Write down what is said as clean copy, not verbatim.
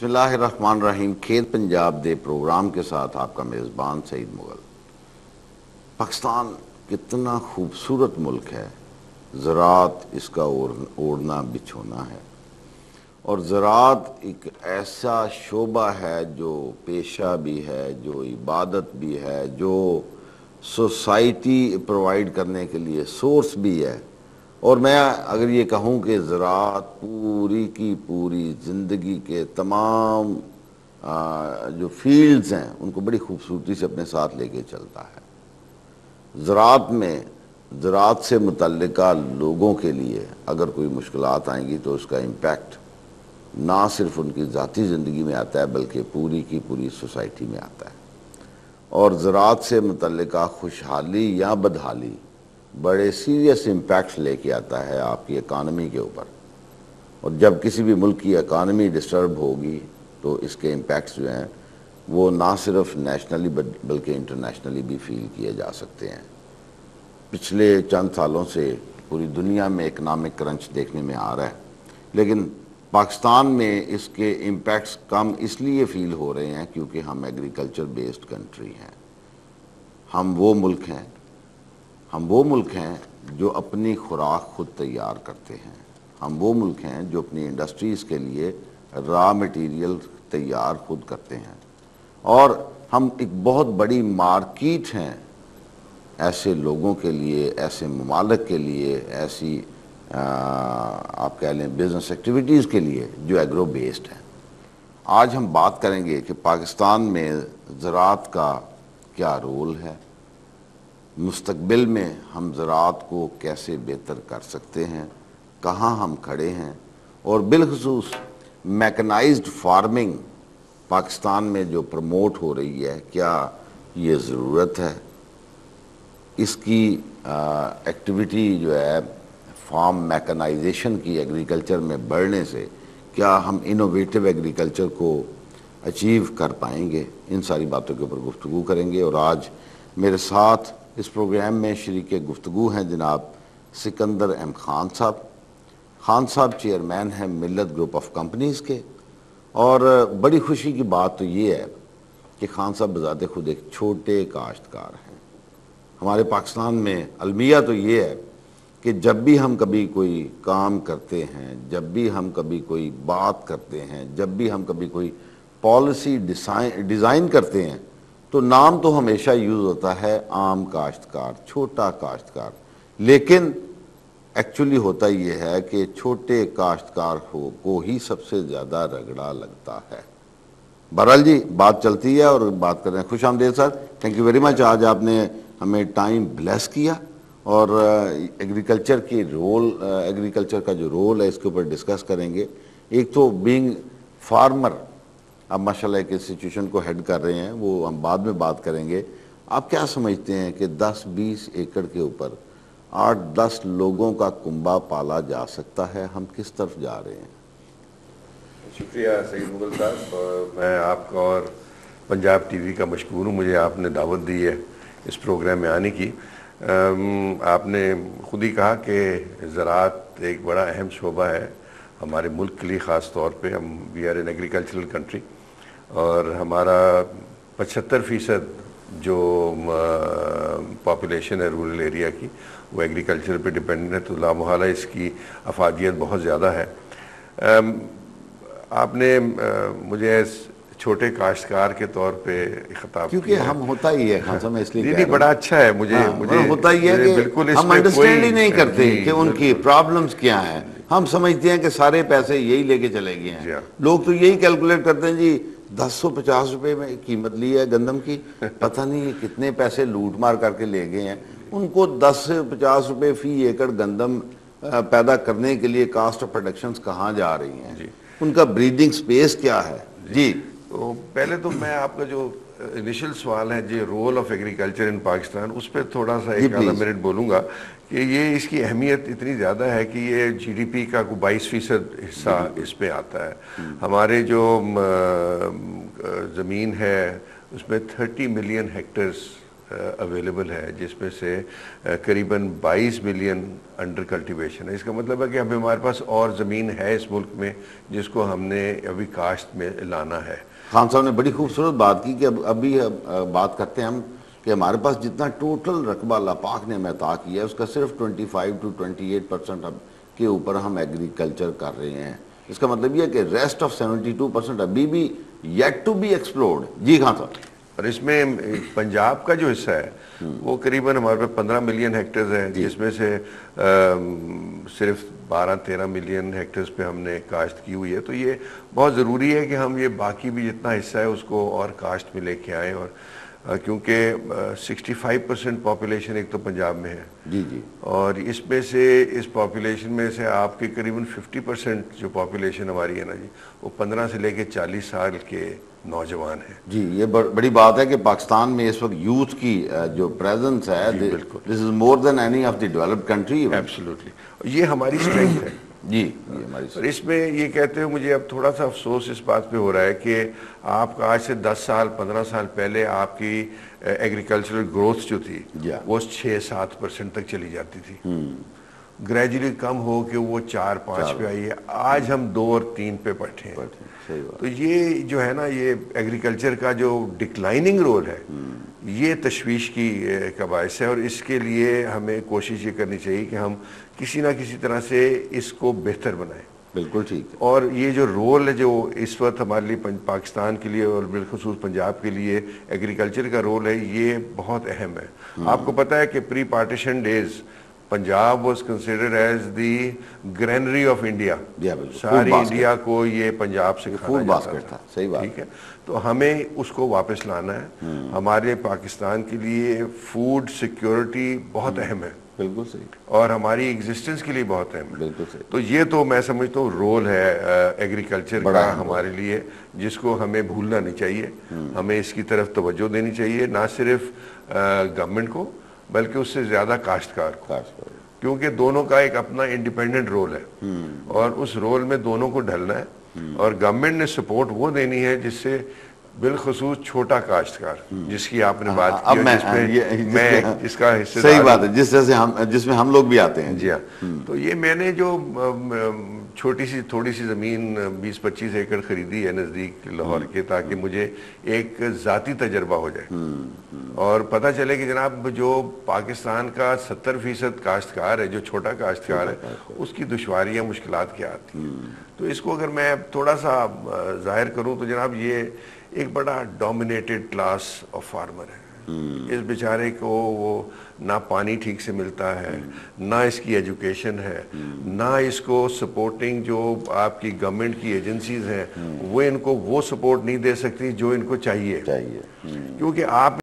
بسم اللہ الرحمن الرحیم. کھیت پنجاب دے پروگرام کے ساتھ آپ کا میزبان سعید مغل. پاکستان کتنا خوبصورت ملک ہے. زراعت اس کا اوڑھنا بچھونا ہے، اور زراعت ایک ایسا شعبہ ہے جو پیشہ بھی ہے، جو عبادت بھی ہے، جو سوسائٹی پرووائڈ کرنے کے لیے سورس بھی ہے. اور میں اگر یہ کہوں کہ زراعت پوری کی پوری زندگی کے تمام جو فیلڈز ہیں ان کو بڑی خوبصورتی سے اپنے ساتھ لے کے چلتا ہے. زراعت سے متعلقہ لوگوں کے لیے اگر کوئی مشکلات آئیں گی تو اس کا امپیکٹ نہ صرف ان کی ذاتی زندگی میں آتا ہے بلکہ پوری کی پوری سوسائٹی میں آتا ہے. اور زراعت سے متعلقہ خوشحالی یا بدحالی بڑے سیریس امپیکٹس لے کے آتا ہے آپ کی اکانومی کے اوپر. اور جب کسی بھی ملک کی اکانومی ڈسٹرب ہوگی تو اس کے امپیکٹس جو ہیں وہ نہ صرف نیشنلی بلکہ انٹرنیشنلی بھی فیل کیے جا سکتے ہیں. پچھلے چند سالوں سے پوری دنیا میں اکنامک کرنچ دیکھنے میں آ رہا ہے، لیکن پاکستان میں اس کے امپیکٹس کم اس لیے فیل ہو رہے ہیں کیونکہ ہم ایگریکلچر بیسڈ کنٹری ہیں. ہم وہ ملک ہیں جو اپنی خوراک خود تیار کرتے ہیں. ہم وہ ملک ہیں جو اپنی انڈسٹریز کے لیے را مٹیریل تیار خود کرتے ہیں. اور ہم ایک بہت بڑی مارکیٹ ہیں ایسے لوگوں کے لیے، ایسے ممالک کے لیے، ایسی آپ کہہ لیں بزنس ایکٹیویٹیز کے لیے جو ایگرو بیسڈ ہیں. آج ہم بات کریں گے کہ پاکستان میں زراعت کا کیا رول ہے، مستقبل میں ہم زراعت کو کیسے بہتر کر سکتے ہیں، کہاں ہم کھڑے ہیں، اور بالخصوص میکنائزڈ فارمنگ پاکستان میں جو پروموٹ ہو رہی ہے کیا یہ ضرورت ہے. اس کی ایکٹیویٹی جو ہے فارم میکنائزیشن کی ایگریکلچر میں بڑھنے سے کیا ہم انوویٹو ایگریکلچر کو اچیو کر پائیں گے. ان ساری باتوں کے اوپر گفتگو کریں گے. اور آج میرے ساتھ اس پروگرام میں شریک گفتگو ہیں جناب سکندر ایم خان صاحب. خان صاحب چیئرمین ہیں ملت گروپ آف کمپنیز کے. اور بڑی خوشی کی بات تو یہ ہے کہ خان صاحب بذات خود ایک چھوٹے کاشتکار ہیں. ہمارے پاکستان میں المیہ تو یہ ہے کہ جب بھی ہم کبھی کوئی کام کرتے ہیں، جب بھی ہم کبھی کوئی بات کرتے ہیں، جب بھی ہم کبھی کوئی پالیسی ڈیزائن کرتے ہیں تو نام تو ہمیشہ یوز ہوتا ہے عام کاشتکار، چھوٹا کاشتکار. لیکن ایکچولی ہوتا یہ ہے کہ چھوٹے کاشتکار کو ہی سب سے زیادہ رگڑا لگتا ہے. بہرحال جی بات چلتی ہے اور بات کر رہے ہیں. خوش آمدید سر، تھینک یو ویری مچ. آج آپ نے ہمیں ٹائم بلیس کیا اور ایگریکلچر کا جو رول ہے اس کے اوپر ڈسکس کریں گے. ایک تو بینگ فارمر آپ ماشاءاللہ ایک انسٹیٹیوشن کو ہیڈ کر رہے ہیں، وہ ہم بعد میں بات کریں گے. آپ کیا سمجھتے ہیں کہ 10-20 ایکڑ کے اوپر 8-10 لوگوں کا کنبہ پالا جا سکتا ہے؟ ہم کس طرف جا رہے ہیں؟ شکریہ سعید مغل صاحب. میں آپ کا اور پنجاب ٹی وی کا مشکور ہوں، مجھے آپ نے دعوت دی ہے اس پروگرام میں آنے کی. آپ نے خود ہی کہا کہ زراعت ایک بڑا اہم شعبہ ہے ہمارے ملک کے لیے، خاص طور پہ we are an agricultural country, اور ہمارا 75% جو پاپولیشن ہے رورل ایریا کی وہ ایگریکلچر پہ ڈپینڈنٹ ہے. تو لامحالہ اس کی افادیت بہت زیادہ ہے. آپ نے مجھے چھوٹے کاشتکار کے طور پہ خطاب کیا، کیونکہ ہم ہوتا ہی ہے خان صاحب، میں اس لیے نہیں بڑا اچھا ہے. مجھے ہوتا ہی ہے کہ ہم انڈرسٹینڈ ہی نہیں کرتے کہ ان کی پرابلمز کیا ہیں. ہم سمجھتے ہیں کہ سارے پیسے یہی لے کے چلے گئے ہیں. لوگ تو یہی کیلکولیٹ کرتے ہیں جی 1050 روپے میں قیمت لی ہے گندم کی، پتہ نہیں کتنے پیسے لوٹ مار کر کے لے گئے ہیں. ان کو 10 سے 50 روپے فی ایکڑ گندم پیدا کرنے کے لیے کاسٹ آف پروڈکشنز کہاں جا رہی ہیں، ان کا بریڈنگ سپیس کیا ہے. جی تو پہلے تو میں آپ کا جو انیشل سوال ہے جی رول آف ایگریکلچر ان پاکستان، اس پہ تھوڑا سا ایک آدھا منٹ بولوں گا کہ یہ اس کی اہمیت اتنی زیادہ ہے کہ یہ جی ڈی پی کا 22% حصہ اس پہ آتا ہے. ہمارے جو زمین ہے اس میں 30 ملین ہیکٹرز اویلیبل ہے، جس میں سے قریباً 22 ملین انڈر کلٹیویشن ہے۔ اس کا مطلب ہے کہ ابھی ہمارے پاس اور زمین ہے اس ملک میں جس کو ہم نے ابھی کاشت میں لانا ہے۔ خان صاحب نے بڑی خوبصورت بات کی کہ ابھی بات کرتے ہیں ہم کہ ہمارے پاس جتنا ٹوٹل رقبہ اللہ پاک نے ہمیں عطا کیا ہے اس کا صرف 25 to 28% کے اوپر ہم ایگریکلچر کر رہے ہیں۔ اس کا مطلب یہ ہے کہ ریسٹ آف 72% ابھی بھی یٹ ٹو بی ایکسپلورڈ۔ جی خان صاحب۔ اور اس میں پنجاب کا جو حصہ ہے وہ قریباً ہمارے پاس 15 ملین ہیکٹرز ہے، جس میں سے صرف 12-13 ملین ہیکٹرز پہ ہم نے کاشت کی ہوئی ہے۔ تو یہ بہت ضروری ہے کہ ہم یہ باقی بھی جتنا حصہ ہے اس کو اور کاشت میں لے کے آئیں، اور کیونکہ 65% پاپولیشن ایک تو پنجاب میں ہے، جی جی، اور اس میں سے اس پاپولیشن میں سے آپ کے قریباً 50% جو پاپولیشن ہماری ہے نا جی، وہ 15 سے لے کے 40 سال کے نوجوان ہیں۔ جی یہ بڑی بات ہے کہ پاکستان میں اس وقت یوتھ کی جو پریزنس ہے، this is more than any of the developed country. Absolutely, یہ ہماری اسٹرینتھ ہے۔ جی یہ ہماری اور اس میں یہ کہتے ہوئے مجھے اب تھوڑا سا افسوس اس بات پہ ہو رہا ہے کہ آپ کا آج سے 10 سال 15 سال پہلے آپ کی ایگریکلچرل گروتھ جو تھی وہ 6-7% تک چلی جاتی تھی، گریجولی کم ہو کے وہ 4-5 پہ آئی ہے، آج ہم 2 اور 3 پہ بیٹھے ہیں۔ تو یہ جو ہے نا، یہ ایگریکلچر کا جو ڈکلائننگ رول ہے یہ تشویش کی کا باعث ہے، اور اس کے لیے ہمیں کوشش یہ کرنی چاہیے کہ ہم کسی نہ کسی طرح سے اس کو بہتر بنائیں۔ بالکل ٹھیک ہے۔ اور یہ جو رول ہے جو اس وقت ہمارے لیے پاکستان کے لیے اور بالخصوص پنجاب کے لیے ایگریکلچر کا رول ہے، یہ بہت اہم ہے۔ آپ کو پتہ ہے کہ pre partition days Punjab was considered as the greenery of India, ساری انڈیا کو یہ پنجاب سے کھانا جاتا تھا۔ صحیح بات، ٹھیک ہے، تو ہمیں اس کو واپس لانا ہے۔ ہمارے پاکستان کے لیے فوڈ سیکیورٹی بہت اہم ہے، بالکل صحیح، اور ہماری ایگزسٹنس کے لیے بہت اہم ہے۔ بالکل صحیح۔ تو یہ تو میں سمجھتا ہوں رول ہے ایگریکلچر کا ہمارے لیے، جس کو ہمیں بھولنا نہیں چاہیے۔ ہمیں اس کی طرف توجہ دینی چاہیے، نہ صرف گورنمنٹ کو بلکہ اس سے زیادہ کاشتکار کو، کیونکہ دونوں کا ایک اپنا انڈیپینڈنٹ رول ہے، اور اس رول میں دونوں کو ڈھلنا ہے۔ اور گورنمنٹ نے سپورٹ وہ دینی ہے جس سے بالخصوص چھوٹا کاشتکار، جس کی آپ نے بات کی، میں اس کا حصہ صحیح بات ہے، جس میں ہم لوگ بھی آتے ہیں۔ جی ہاں، تو یہ میں نے جو تھوڑی سی زمین 20-25 ایکڑ خریدی ہے نزدیک لاہور کے، تاکہ مجھے ایک ذاتی تجربہ ہو جائے اور پتہ چلے کہ جناب جو پاکستان کا 70% کاشتکار ہے، جو چھوٹا کاشتکار ہے، اس کی دشواریاں مشکلات کیا آتی ہیں۔ تو اس کو اگر میں تھوڑا سا ظاہر کروں تو جناب یہ ایک بڑا ڈومینیٹڈ کلاس آف فارمر ہے۔ اس بیچارے کو وہ نہ پانی ٹھیک سے ملتا ہے، نہ اس کی ایجوکیشن ہے، نہ اس کو سپورٹنگ جو آپ کی گورنمنٹ کی ایجنسیز ہیں وہ ان کو وہ سپورٹ نہیں دے سکتی جو ان کو چاہیے، کیونکہ آپ